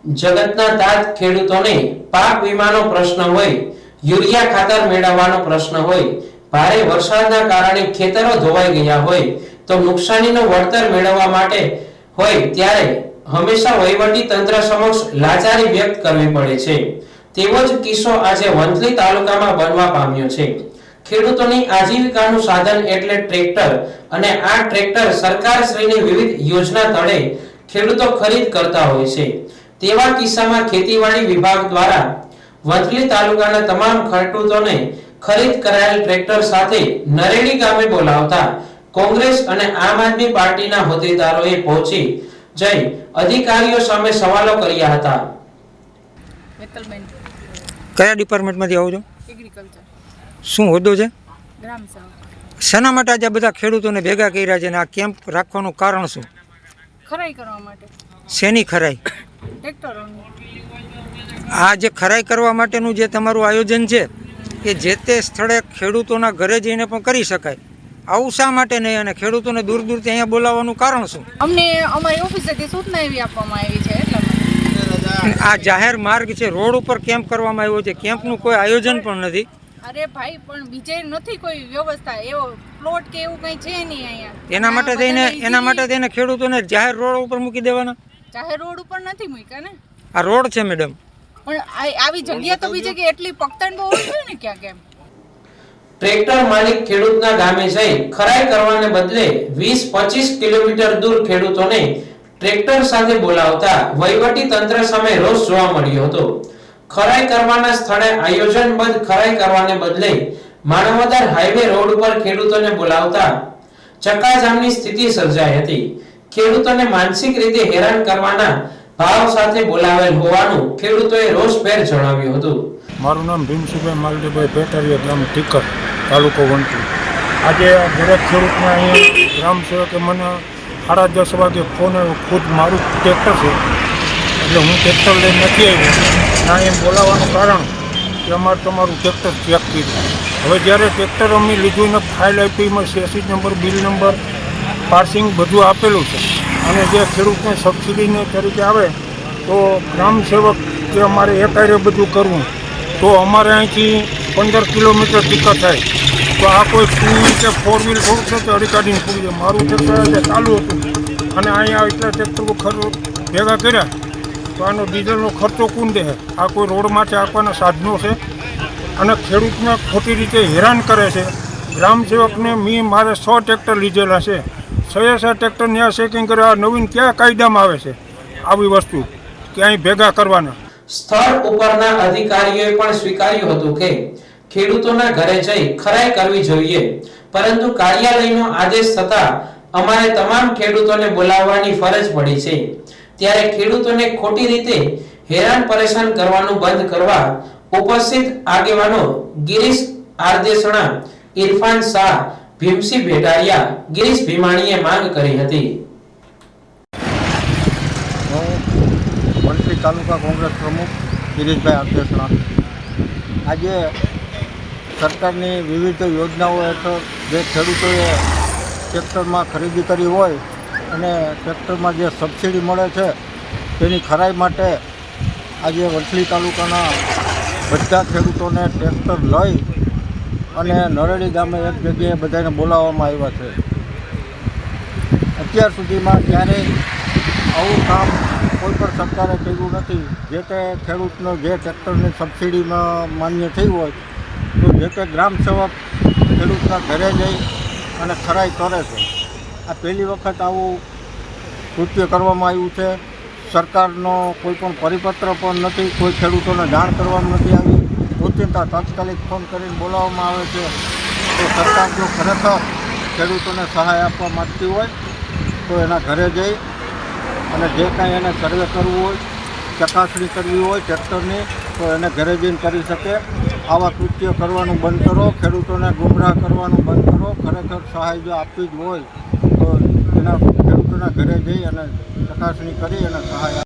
જગતના તાત ખેડૂતોને પાક વીમાનો પ્રશ્ન હોય, યુરિયા ખાતર મેળવવાનો પ્રશ્ન હોય, ભારે વરસાદના કારણે ખેતરો ધોવાઈ ગયા હોય તો નુકસાનીનું વળતર મેળવવા માટે હોય ત્યારે હંમેશા વહીવટી તંત્ર સમક્ષ લાચારી વ્યક્ત કરવી પડે છે। તેવો જ કિસ્સો આજે વંથલી તાલુકામાં બનવા પામ્યો છે। ખેડૂતોની આજીવિકાનું સાધન એટલે ટ્રેક્ટર અને આ ટ્રેક્ટર સરકારશ્રીની વિવિધ યોજના તળે ખેડૂતો ખરીદ કરતા હોય છે। તેવા કિસ્સામાં ખેતીવાડી વિભાગ દ્વારા વંથલી તાલુકાના તમામ ખેડૂતોને ખરીદ કરાયેલ ટ્રેક્ટર સાથે નરેડી ગામે બોલાવતા કોંગ્રેસ અને આમ આદમી પાર્ટીના હોદ્દેદારોએ પહોંચી જઈ અધિકારીઓ સામે સવાલો કર્યા હતા। કયા ડિપાર્ટમેન્ટમાંથી આવો છો? એગ્રીકલ્ચર। શું હોદ્દો છે? ગ્રામ સેવક। શેના માટે આજે બધા ખેડૂતોને ભેગા કર્યા છે અને આ કેમ્પ રાખવાનું કારણ શું? ખરાઈ કરવા માટે। શેની ખરાઈ? ટ્રેક્ટરોની। આ જે ખરાઈ કરવા માટેનું જે તમારું આયોજન છે એ જે તે સ્થળે ખેડૂતોના ઘરે જઈને પણ કરી શકાય, આવું શા માટે નહીં અને ખેડૂતોને દૂર દૂરથી અહીંયા બોલાવવાનું કારણ શું? અમને અમારી ઓફિસેથી સૂચના એવી આપવામાં આવી છે એટલા માટે। આ જાહેર માર્ગ છે, રોડ ઉપર કેમ્પ કરવામાં આવ્યો છે, કેમ્પનું કોઈ આયોજન પણ નથી। અરે ભાઈ, પણ બીજે નથી કોઈ વ્યવસ્થા, એવો પ્લોટ કે એવું કઈ છે નહીં અહીંયા। એના માટે થઈને ખેડૂતોને જાહેર રોડ ઉપર મૂકી દેવાના? જાહેર રોડ ઉપર નથી મૂક્યા ને, આ રોડ છે મેડમ। પણ આવી જગ્યા તો બીજે કે એટલી પકતણ તો હોવી જોઈએ ને ક્યાં કેમ। ટ્રેક્ટર માલિક ખેડૂતના ગામે જઈ ખરાઈ કરવાને બદલે 20-25 કિલોમીટર દૂર ખેડૂતોને ટ્રેક્ટર સાથે બોલાવતા વહીવટી તંત્ર સામે રોષ જોવા મળ્યો હતો। ખરાઈ કરવાના સ્થળે આયોજનબદ્ધ ખરાઈ કરવાને બદલે માનવદર હાઈવે રોડ ઉપર ખેડૂતોને બોલાવતા ચક્કાજામની સ્થિતિ સર્જાઈ હતી। ખેડૂતોને માનસિક રીતે હેરાન કરવાના ભાવ સાથે બોલાવેલ હોવાનું ખેડૂતોએ રોષભેર જણાવ્યું હતું। મારું નામ ભીમસિંહભાઈ માલજીભાઈ પેટારિયા, ગામ ટીકર, તાલુકો વંથલી। આજે દરેક ખેડૂતને અહીંયા ગ્રામ સેવકે મને 10:30 વાગે ફોન આવ્યો, ખુદ મારું ટ્રેક્ટર છે એટલે હું ટ્રેક્ટર લઈને નથી આવ્યો। ના એમ બોલાવવાનું કારણ કે અમારે તમારું ટ્રેક્ટર ચેક કર્યું। હવે જ્યારે ટ્રેક્ટર અમે લીધું ને ફાઇલ આપી, એમાં સેસી નંબર, બિલ નંબર, પાર્સિંગ બધું આપેલું છે અને જે ખેડૂતને સબસિડીને તરીકે આવે તો ગ્રામ સેવક કે અમારે એકારે બધું કરવું તો અમારે અહીંથી 15 કિલોમીટર ટીકા થાય તો આ કોઈ 2 વ્હીલ કે 4 વ્હીલ થોડુંક નથી અડી કાઢીને પૂરી જાય। મારું ટ્રેક્ટર ચાલુ હતું અને અહીંયા એટલા ટ્રેક્ટરો ભેગા કર્યા તો આનો ડીઝલનો ખર્ચો કોણ દે? આ કોઈ રોડ માટે આપવાના સાધનો છે અને ખેડૂતને ખોટી રીતે હેરાન કરે છે। ગ્રામ સેવકને મારે 100 ટ્રેક્ટર લીધેલા છે, 6 ટ્રેક્ટર ત્યાં ચેકિંગ કરે। આ નવીન ક્યાં કાયદામાં આવે છે આવી વસ્તુ કે અહીં ભેગા કરવાના? સ્થળ ઉપરના અધિકારીઓએ પણ સ્વીકાર્યું હતું કે ખેડૂતોના ઘરે જઈ ખરાઈ કરવી જોઈએ, પરંતુ કાર્યાલયનો આદેશ થતા અમારે તમામ ખેડૂતોને બોલાવવાની ફરજ પડી છે। ત્યારે ખેડૂતોને ખોટી રીતે હેરાન પરેશાન કરવાનું બંધ કરવા ઉપસ્થિત આગેવાનો ગિરીશ આરદેસણા, ઇરફાન શાહ, ભીમસિંહ ભેટારિયા, ગિરીશ ભીમાણીએ માંગ કરી હતી। વંથલી તાલુકા કોંગ્રેસ પ્રમુખ ગિરીશભાઈ આરદેસણા। આજે સરકારની વિવિધ યોજનાઓ હેઠળ જે ખેડૂતોએ ટ્રેક્ટરમાં ખરીદી કરી હોય અને ટ્રેક્ટરમાં જે સબસિડી મળે છે તેની ખરાઈ માટે આજે વંથલી તાલુકાના બધા ખેડૂતોને ટ્રેક્ટર લઈ અને નરેડી ગામે એક જગ્યાએ બધાને બોલાવવામાં આવ્યા છે। અત્યાર સુધીમાં ક્યારેય આવું કામ કોઈ પણ સરકારે કર્યું નથી। જે તે ખેડૂતનો જે ટ્રેક્ટરની સબસિડીમાં માન્ય થઈ હોય તો જે તે ગ્રામ સેવક ખેડૂતના ઘરે જઈ અને ખરાઈ કરે છે। આ પહેલી વખત આવું કૃત્ય કરવામાં આવ્યું છે। સરકારનો કોઈ પણ પરિપત્ર પણ નથી, કોઈ ખેડૂતોને જાણ કરવામાં નથી આવી। ઓચિંતા તાત્કાલિક ફોન કરીને બોલાવવામાં આવે છે તો સરકાર જો ખરેખર ખેડૂતોને સહાય આપવા માગતી હોય તો એના ઘરે જઈ અને જે કાંઈ એને સર્વે કરવું હોય, ચકાસણી કરવી હોય ટ્રેક્ટરની તો એને ઘરે જઈને કરી શકે। આવા કૃત્ય કરવાનું બંધ કરો, ખેડૂતોને ગુમરાહ કરવાનું બંધ કરો। ખરેખર સહાય જો આપવી જ હોય તો એના ખેડૂતોના ઘરે જઈ અને ચકાસણી કરી અને સહાય